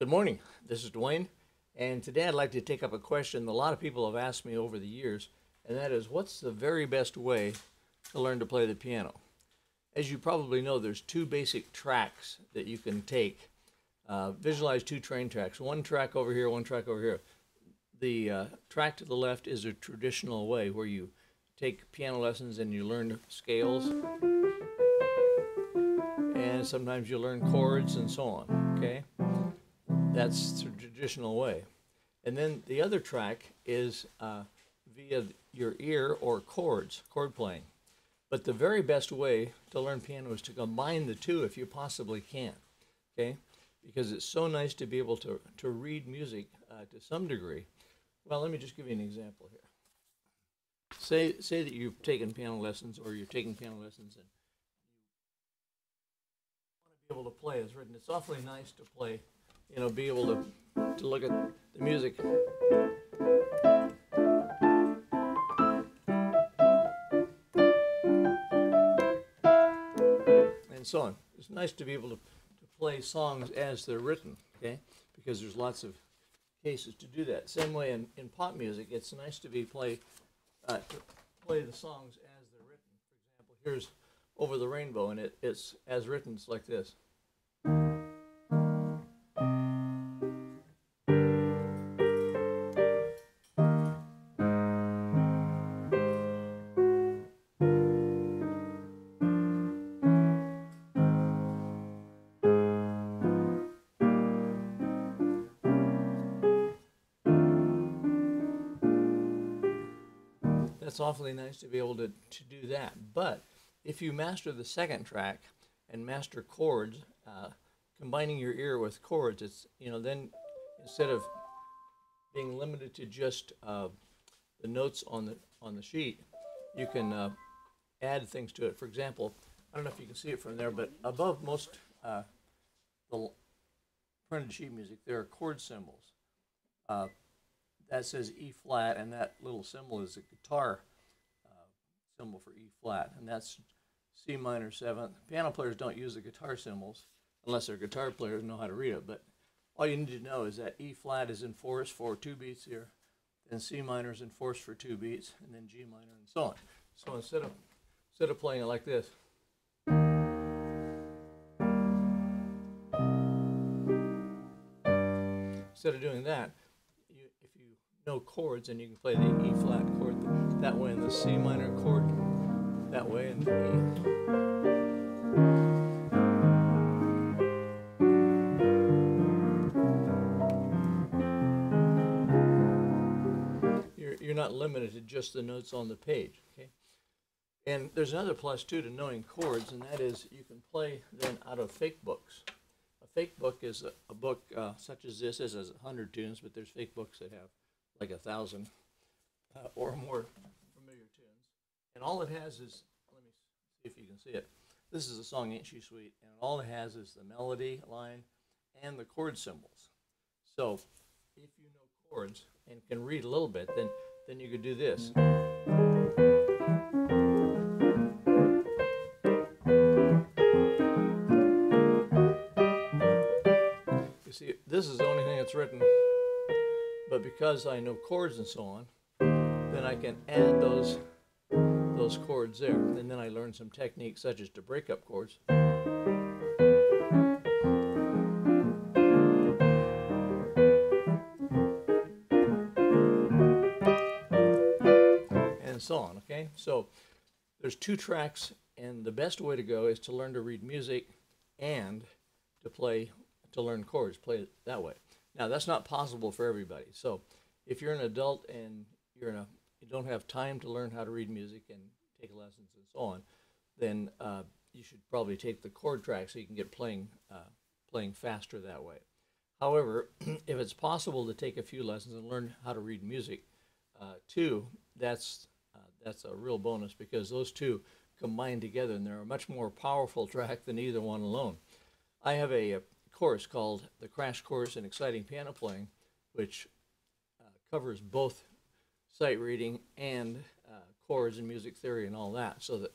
Good morning. This is Dwayne, and today I'd like to take up a question that a lot of people have asked me over the years, and that is, what's the very best way to learn to play the piano? As you probably know, there's two basic tracks that you can take. Visualize two train tracks, one track over here, one track over here. The track to the left is a traditional way where you take piano lessons and you learn scales, and sometimes you learn chords and so on, okay? That's the traditional way. And then the other track is via your ear or chords, chord playing. But the very best way to learn piano is to combine the two if you possibly can, okay? Because it's so nice to be able to read music to some degree. Well, let me just give you an example here. Say that you've taken piano lessons, or you're taking piano lessons and you want to be able to play as written. It's awfully nice to play, you know, be able to look at the music. And so on. It's nice to be able to play songs as they're written, okay? Because there's lots of cases to do that. Same way in pop music, it's nice to play the songs as they're written. For example, here's Over the Rainbow, and it's as written, it's like this. It's awfully nice to be able to do that. But if you master the second track and master chords, combining your ear with chords, it's, you know, then instead of being limited to just the notes on the sheet, you can add things to it. For example, I don't know if you can see it from there, but above most the printed sheet music, there are chord symbols. That says E flat, and that little symbol is a guitar symbol for E flat, and that's C minor 7th. Piano players don't use the guitar symbols unless they're guitar players and know how to read it, but all you need to know is that E flat is in fourths for 2 beats here, then C minor is in fourths for 2 beats, and then G minor, and so on. So instead of playing it like this, instead of doing that, if you know chords, and you can play the E flat chord that way, and the C minor chord that way, and the you're not limited to just the notes on the page, okay? And there's another plus too to knowing chords, and that is you can play then out of fake books. A fake book is a book such as this. This has 100 tunes, but there's fake books that have like 1,000 or more familiar tunes. And all it has is, let me see if you can see it. This is a song, Ain't She Sweet, and all it has is the melody line and the chord symbols. So if you know chords and can read a little bit, then you could do this. You see, this is the only thing that's written, but because I know chords and so on, then I can add those chords there. And then I learn some techniques such as to break up chords. And so on, okay? So there's two tracks, and the best way to go is to learn to read music and to learn chords, play it that way. Now, that's not possible for everybody. So if you're an adult and you don't have time to learn how to read music and take lessons and so on, then you should probably take the chord track so you can get playing faster that way. However, if it's possible to take a few lessons and learn how to read music too, that's a real bonus, because those two combine together, and they're a much more powerful track than either one alone. I have a course called the Crash Course in Exciting Piano Playing, which covers both sight reading and chords and music theory and all that, so that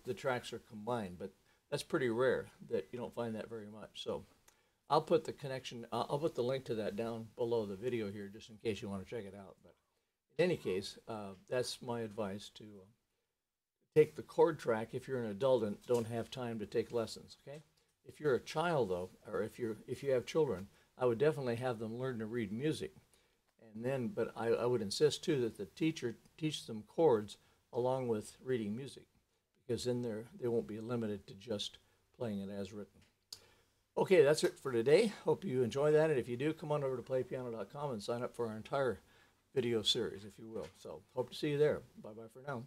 the tracks are combined. But that's pretty rare that you don't find that very much. So I'll put the connection, I'll put the link to that down below the video here just in case you want to check it out. But in any case, that's my advice to take the chord track if you're an adult and don't have time to take lessons, okay? If you're a child though, or if you have children, I would definitely have them learn to read music. And then, but I would insist too that the teacher teach them chords along with reading music, because then they won't be limited to just playing it as written. Okay, that's it for today. Hope you enjoy that, and if you do, come on over to playpiano.com and sign up for our entire video series, if you will. So, hope to see you there. Bye-bye for now.